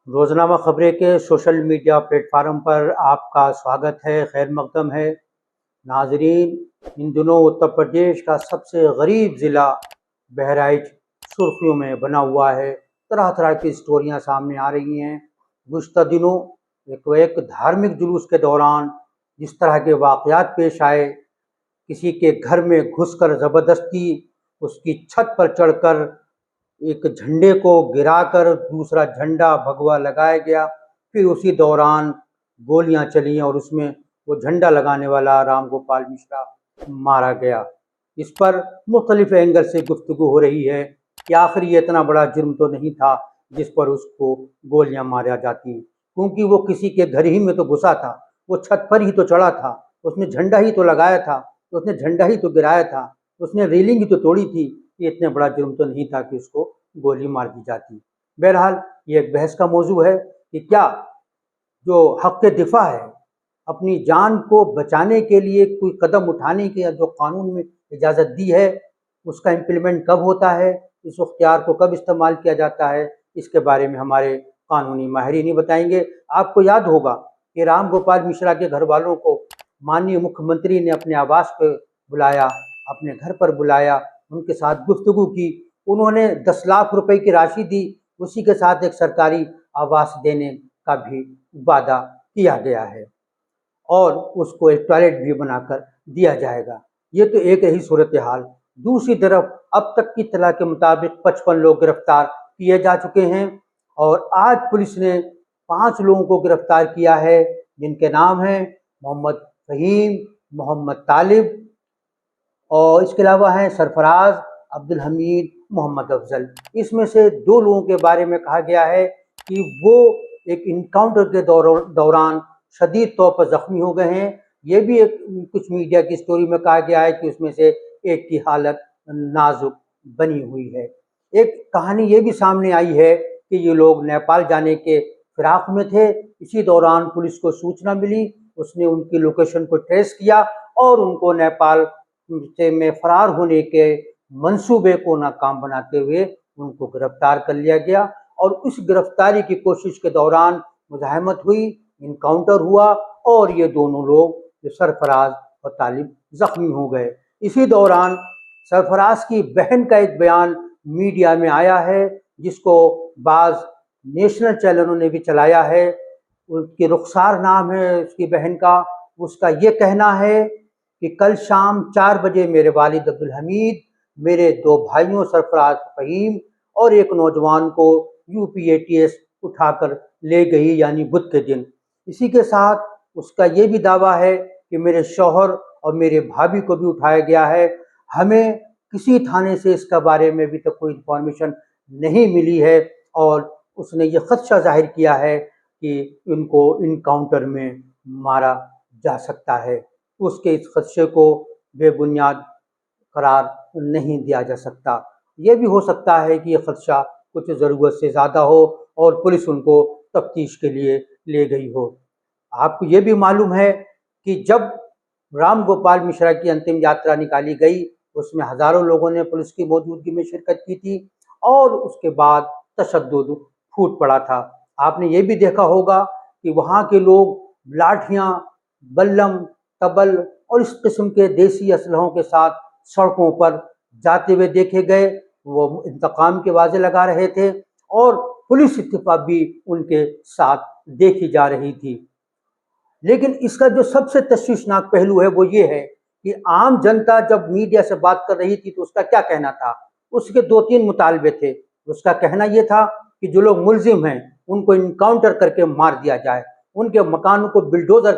रोज़नामा ख़बरें के social media platform पर आपका स्वागत है, खैर मक़दम है। नाज़रीन, इन दिनों उत्तर प्रदेश का सबसे गरीब ज़िला बहराइच सुर्ख़ियों में बना हुआ है। तरह-तरह की स्टोरियाँ सामने आ रही हैं। गुज़िश्ता दिनों एक धार्मिक जुलूस के दौरान जिस तरह के वाक़यात पेश आए, किसी के घर में घुसकर ज़बरदस्ती उसकी छत पर चढ़कर एक झंडे को गिराकर दूसरा झंडा भगवा लगाया गया, फिर उसी दौरान गोलियां चली और उसमें वो झंडा लगाने वाला राम गोपाल मिश्रा मारा गया। इस पर मुख्तलिफ एंगल से गुफ्तगू हो रही है कि आखिर ये इतना बड़ा जुर्म तो नहीं था जिस पर उसको गोलियां मारा जाती, क्योंकि वो किसी के घर ही में तो घुसा था, वो छत पर ही तो चढ़ा था, उसने झंडा ही तो लगाया था, उसने झंडा ही तो गिराया था, उसने रेलिंग ही तो तोड़ी थी। ये इतना बड़ा जुर्म तो नहीं था कि उसको गोली मार दी जाती। बहरहाल ये एक बहस का मौजू है कि क्या जो हक़ दिफ़ा है, अपनी जान को बचाने के लिए कोई कदम उठाने की जो कानून में इजाज़त दी है, उसका इम्प्लीमेंट कब होता है, इस इख्तियार को कब इस्तेमाल किया जाता है, इसके बारे में हमारे कानूनी माहिरीन ही बताएंगे। आपको याद होगा कि राम गोपाल मिश्रा के घर वालों को माननीय मुख्यमंत्री ने अपने आवास पर बुलाया, अपने घर पर बुलाया, उनके साथ गुफ्तगू की। उन्होंने 10 लाख रुपए की राशि दी, उसी के साथ एक सरकारी आवास देने का भी वादा किया गया है और उसको एक टॉयलेट भी बनाकर दिया जाएगा। ये तो एक रही सूरत हाल। दूसरी तरफ अब तक की इत्तला के मुताबिक 55 लोग गिरफ्तार किए जा चुके हैं और आज पुलिस ने 5 लोगों को गिरफ्तार किया है, जिनके नाम हैं मोहम्मद फ़हीम, मोहम्मद तालिब और इसके अलावा हैं सरफराज, अब्दुल हमीद, मोहम्मद अफजल। इसमें से 2 लोगों के बारे में कहा गया है कि वो एक इनकाउंटर के दौरान शदीद तौर पर ज़ख्मी हो गए हैं। ये भी एक कुछ मीडिया की स्टोरी में कहा गया है कि उसमें से एक की हालत नाजुक बनी हुई है। एक कहानी ये भी सामने आई है कि ये लोग नेपाल जाने के फिराक में थे। इसी दौरान पुलिस को सूचना मिली, उसने उनकी लोकेशन को ट्रेस किया और उनको नेपाल से में फरार होने के मंसूबे को नाकाम बनाते हुए उनको गिरफ्तार कर लिया गया और उस गिरफ्तारी की कोशिश के दौरान मुज़ाहमत हुई, इनकाउंटर हुआ और ये दोनों लोग जो सरफराज और तालिब जख्मी हो गए। इसी दौरान सरफराज की बहन का एक बयान मीडिया में आया है, जिसको बाज़ नेशनल चैनलों ने भी चलाया है। उसकी रुखसार नाम है उसकी बहन का। उसका ये कहना है कि कल शाम 4 बजे मेरे वालिद अब्दुल हमीद मेरे 2 भाइयों सरफराज फ़हीम और एक नौजवान को यूपी एटीएस उठाकर ले गई, यानी बुध के दिन। इसी के साथ उसका ये भी दावा है कि मेरे शौहर और मेरे भाभी को भी उठाया गया है। हमें किसी थाने से इसका बारे में अभी तक कोई इन्फॉर्मेशन नहीं मिली है और उसने ये खदशा जाहिर किया है कि इनको इनकाउंटर में मारा जा सकता है। उसके इस खदशे को बेबुनियाद करार नहीं दिया जा सकता। ये भी हो सकता है कि ये खदशा कुछ ज़रूरत से ज़्यादा हो और पुलिस उनको तफ्तीश के लिए ले गई हो। आपको ये भी मालूम है कि जब राम गोपाल मिश्रा की अंतिम यात्रा निकाली गई, उसमें हज़ारों लोगों ने पुलिस की मौजूदगी में शिरकत की थी और उसके बाद तशद्दुद फूट पड़ा था। आपने ये भी देखा होगा कि वहाँ के लोग लाठियाँ, बल्लम, तबल और इस किस्म के देसी असलहों के साथ सड़कों पर जाते हुए देखे गए। वो इंतकाम के वाजे लगा रहे थे और पुलिस इत्तेफाक भी उनके साथ देखी जा रही थी। लेकिन इसका जो सबसे तशवीशनाक पहलू है वो ये है कि आम जनता जब मीडिया से बात कर रही थी तो उसका क्या कहना था। उसके 2-3 मुतालबे थे। उसका कहना ये था कि जो लोग मुलजिम हैं उनको इनकाउंटर करके मार दिया जाए, उनके मकानों को बिल्डोज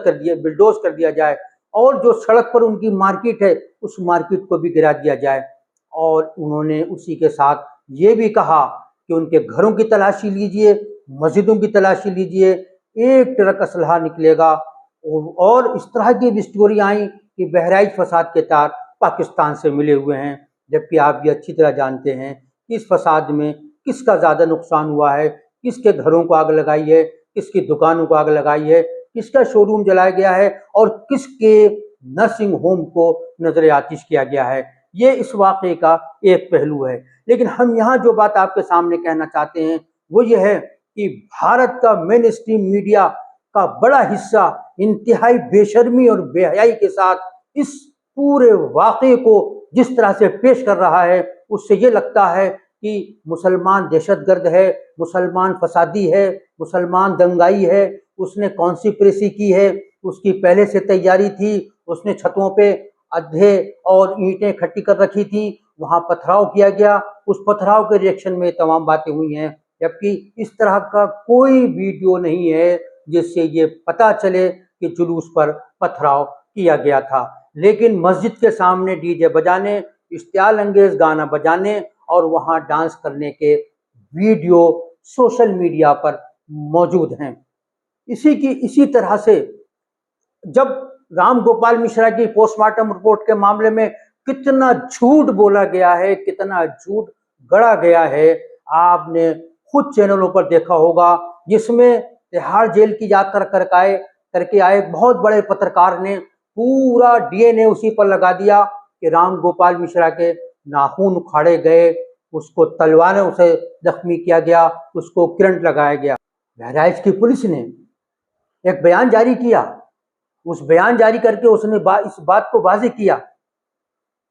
कर दिया जाए और जो सड़क पर उनकी मार्केट है उस मार्केट को भी गिरा दिया जाए। और उन्होंने उसी के साथ ये भी कहा कि उनके घरों की तलाशी लीजिए, मस्जिदों की तलाशी लीजिए, 1 ट्रक असलहा निकलेगा। और इस तरह की भी स्टोरी आई कि बहराइच फसाद के तार पाकिस्तान से मिले हुए हैं, जबकि आप ये अच्छी तरह जानते हैं कि इस फसाद में किसका ज़्यादा नुकसान हुआ है, किसके घरों को आग लगाई है, किसकी दुकानों को आग लगाई है, किसका शोरूम जलाया गया है और किसके नर्सिंग होम को नजर आतिश किया गया है। ये इस वाक़े का एक पहलू है। लेकिन हम यहाँ जो बात आपके सामने कहना चाहते हैं वो ये है कि भारत का मेन स्ट्रीम मीडिया का बड़ा हिस्सा इंतहाई बेशर्मी और बेहयाई के साथ इस पूरे वाक़े को जिस तरह से पेश कर रहा है, उससे ये लगता है कि मुसलमान दहशतगर्द है, मुसलमान फसादी है, मुसलमान दंगाई है, उसने कॉन्स्पिरेसी की है, उसकी पहले से तैयारी थी, उसने छतों पे अड्ढे और ईंटें इकट्ठी कर रखी थी, वहाँ पथराव किया गया, उस पथराव के रिएक्शन में तमाम बातें हुई हैं। जबकि इस तरह का कोई वीडियो नहीं है जिससे ये पता चले कि जुलूस पर पथराव किया गया था। लेकिन मस्जिद के सामने डीजे बजाने, इश्तियाल अंगेज गाना बजाने और वहाँ डांस करने के वीडियो सोशल मीडिया पर मौजूद हैं। इसी तरह से जब राम गोपाल मिश्रा की पोस्टमार्टम रिपोर्ट के मामले में कितना झूठ बोला गया है, कितना झूठ गढ़ा गया है, आपने खुद चैनलों पर देखा होगा, जिसमें तिहाड़ जेल की यात्रा करके आए बहुत बड़े पत्रकार ने पूरा डीएनए उसी पर लगा दिया कि राम गोपाल मिश्रा के नाखून उखाड़े गए, उसको तलवारों से जख्मी किया गया, उसको करंट लगाया गया। बहराइच की पुलिस ने एक बयान जारी किया, उस बयान जारी करके उसने इस बात को वाज़ेह किया।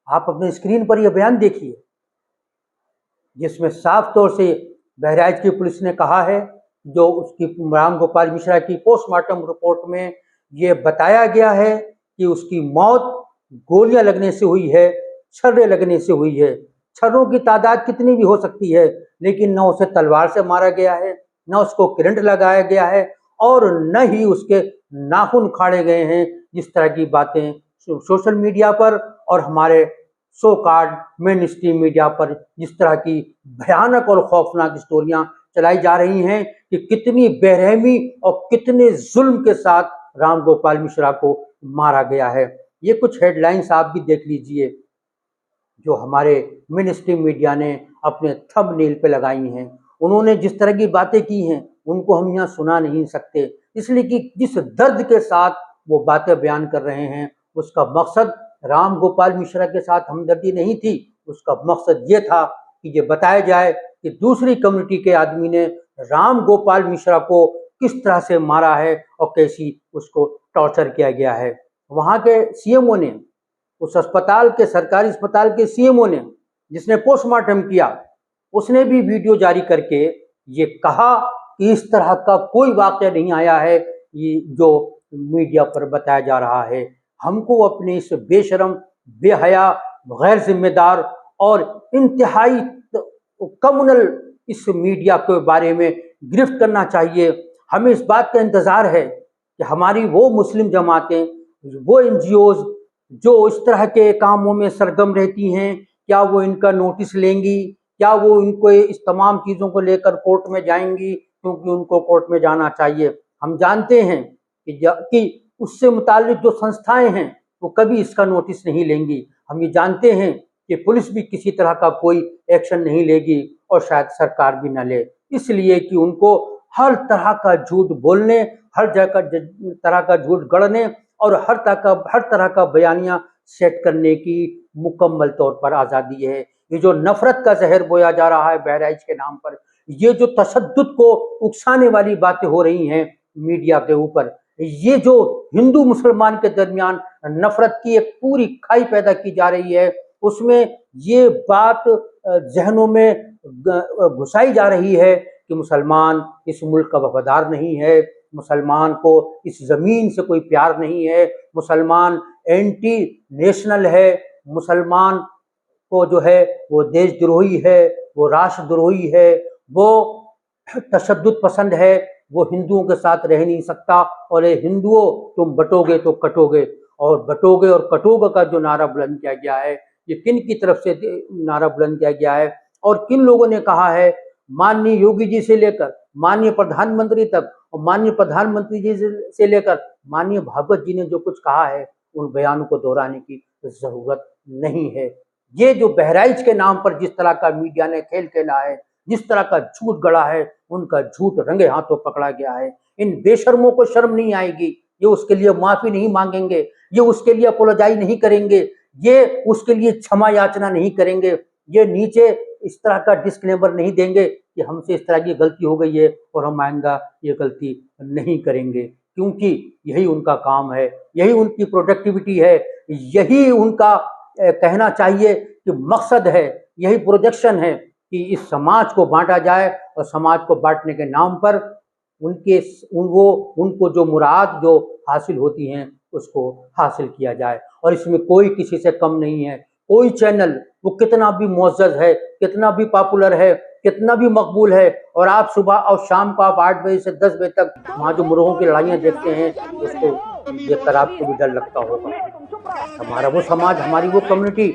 आप अपने स्क्रीन पर यह बयान देखिए, जिसमें साफ तौर से बहराइच की पुलिस ने कहा है, जो उसकी राम गोपाल मिश्रा की पोस्टमार्टम रिपोर्ट में ये बताया गया है कि उसकी मौत गोलियां लगने से हुई है, छर्रे लगने से हुई है। छर्रों की तादाद कितनी भी हो सकती है, लेकिन न उसे तलवार से मारा गया है, न उसको करंट लगाया गया है और न ही उसके नाखून उखाड़े गए हैं, जिस तरह की बातें सोशल मीडिया पर और हमारे सो कार्ड मेन स्ट्रीम मीडिया पर जिस तरह की भयानक और खौफनाक स्टोरियां चलाई जा रही हैं कि कितनी बेरहमी और कितने जुल्म के साथ राम गोपाल मिश्रा को मारा गया है। ये कुछ हेडलाइंस आप भी देख लीजिए जो हमारे मेन स्ट्रीम मीडिया ने अपने थंबनेल पे लगाई हैं। उन्होंने जिस तरह की बातें की हैं उनको हम यहाँ सुना नहीं सकते, इसलिए कि जिस दर्द के साथ वो बातें बयान कर रहे हैं उसका मकसद राम गोपाल मिश्रा के साथ हमदर्दी नहीं थी, उसका मकसद ये था कि ये बताया जाए कि दूसरी कम्युनिटी के आदमी ने राम गोपाल मिश्रा को किस तरह से मारा है और कैसी उसको टॉर्चर किया गया है। वहाँ के सीएमओ ने, उस अस्पताल के सरकारी अस्पताल के सीएमओ ने, जिसने पोस्टमार्टम किया, उसने भी वीडियो जारी करके ये कहा कि इस तरह का कोई वाक़या नहीं आया है ये जो मीडिया पर बताया जा रहा है। हमको अपने इस बेशरम, बेहया, गैर जिम्मेदार और इंतहाई कम्युनल इस मीडिया के बारे में गिरफ्त करना चाहिए। हमें इस बात का इंतज़ार है कि हमारी वो मुस्लिम जमातें, वो एनजीओज़ जो इस तरह के कामों में सरगर्म रहती हैं, क्या वो इनका नोटिस लेंगी? क्या वो इनको इस तमाम चीज़ों को लेकर कोर्ट में जाएंगी? क्योंकि उनको कोर्ट में जाना चाहिए। हम जानते हैं कि उससे मुताल्लिक जो संस्थाएं हैं वो कभी इसका नोटिस नहीं लेंगी। हम ये जानते हैं कि पुलिस भी किसी तरह का कोई एक्शन नहीं लेगी और शायद सरकार भी न ले, इसलिए कि उनको हर तरह का झूठ बोलने, हर तरह का झूठ गढ़ने और हर तरह का बयानिया सेट करने की मुकम्मल तौर पर आज़ादी है। ये जो नफरत का जहर बोया जा रहा है बहराइच के नाम पर, ये जो तशद्दुद को उकसाने वाली बातें हो रही हैं मीडिया के ऊपर, ये जो हिंदू मुसलमान के दरमियान नफरत की एक पूरी खाई पैदा की जा रही है, उसमें ये बात जहनों में घुसाई जा रही है कि मुसलमान इस मुल्क का वफादार नहीं है, मुसलमान को इस ज़मीन से कोई प्यार नहीं है, मुसलमान एंटी नेशनल है, मुसलमान को जो है वो देशद्रोही है, वो राष्ट्रद्रोही है, वो तशद्दुद पसंद है, वो हिंदुओं के साथ रह नहीं सकता और ये हिंदुओं तुम बटोगे तो कटोगे। और बटोगे और कटोगे का जो नारा बुलंद किया गया है, ये किन की तरफ से नारा बुलंद किया गया है और किन लोगों ने कहा है? माननीय योगी जी से लेकर माननीय प्रधानमंत्री तक और माननीय प्रधानमंत्री जी से लेकर माननीय भागवत जी ने जो कुछ कहा है, उन बयानों को दोहराने की जरूरत नहीं है। ये जो बहराइच के नाम पर जिस तरह का मीडिया ने खेल खेला है, जिस तरह का झूठ गढ़ा है, उनका झूठ रंगे हाथों पकड़ा गया है। इन बेशर्मों को शर्म नहीं आएगी, ये उसके लिए माफी नहीं मांगेंगे, ये उसके लिए अपोलोजाइज नहीं करेंगे, ये उसके लिए क्षमा याचना नहीं करेंगे, ये नीचे इस तरह का डिस्क्लेमर नहीं देंगे कि हमसे इस तरह की गलती हो गई है और हम आइंदा ये गलती नहीं करेंगे, क्योंकि यही उनका काम है, यही उनकी प्रोडक्टिविटी है, यही उनका कहना चाहिए कि मकसद है, यही प्रोजेक्शन है कि इस समाज को बांटा जाए और समाज को बांटने के नाम पर उनको जो मुराद जो हासिल होती हैं उसको हासिल किया जाए। और इसमें कोई किसी से कम नहीं है। कोई चैनल वो कितना भी मुअज़्ज़ज़ है, कितना भी पॉपुलर है, कितना भी मकबूल है, और आप सुबह और शाम को आप 8 बजे से 10 बजे तक वहाँ जो मुर्गों की लड़ाइयाँ देखते हैं, उसको देखकर आपको भी डर लगता होगा। हमारा वो समाज, हमारी वो कम्युनिटी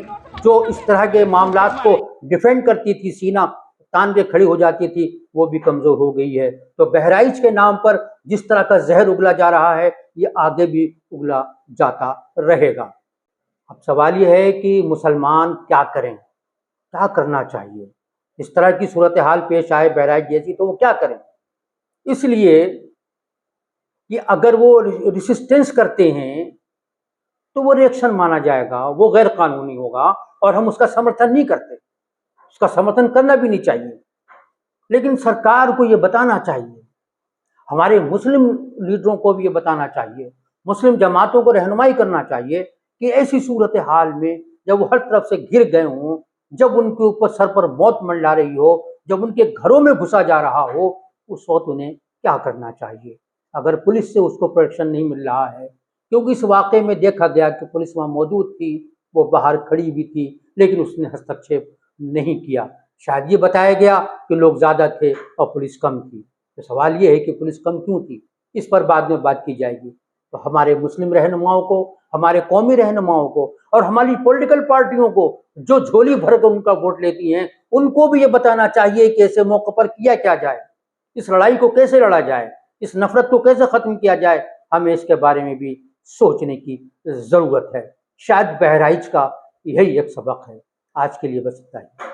जो इस तरह के मामलात को डिफेंड करती थी, सीना तान के खड़ी हो जाती थी, वो भी कमज़ोर हो गई है। तो बहराइच के नाम पर जिस तरह का जहर उगला जा रहा है, ये आगे भी उगला जाता रहेगा। अब सवाल ये है कि मुसलमान क्या करें, क्या करना चाहिए? इस तरह की सूरत हाल पेश आए बहराइच जैसी, तो वो क्या करें? इसलिए कि अगर वो रेसिस्टेंस करते हैं तो वो रिएक्शन माना जाएगा, वो गैर कानूनी होगा और हम उसका समर्थन नहीं करते, उसका समर्थन करना भी नहीं चाहिए। लेकिन सरकार को ये बताना चाहिए, हमारे मुस्लिम लीडरों को भी ये बताना चाहिए, मुस्लिम जमातों को रहनुमाई करना चाहिए कि ऐसी सूरत हाल में जब वो हर तरफ से घिर गए हों, जब उनके ऊपर सर पर मौत मंडरा रही हो, जब उनके घरों में घुसा जा रहा हो, उस वक्त उन्हें क्या करना चाहिए। अगर पुलिस से उसको प्रोटेक्शन नहीं मिल रहा है, क्योंकि इस वाक़े में देखा गया कि पुलिस वहाँ मौजूद थी, वो बाहर खड़ी भी थी, लेकिन उसने हस्तक्षेप नहीं किया। शायद ये बताया गया कि लोग ज़्यादा थे और पुलिस कम थी। तो सवाल ये है कि पुलिस कम क्यों थी, इस पर बाद में बात की जाएगी। तो हमारे मुस्लिम रहनुमाओं को, हमारे कौमी रहनुमाओं को और हमारी पॉलिटिकल पार्टियों को जो झोली भर कर उनका वोट लेती हैं, उनको भी ये बताना चाहिए कि ऐसे मौके पर किया क्या जाए, इस लड़ाई को कैसे लड़ा जाए, इस नफरत को कैसे ख़त्म किया जाए। हमें इसके बारे में भी सोचने की ज़रूरत है। शायद बहराइच का यही एक सबक है। आज के लिए बस इतना ही।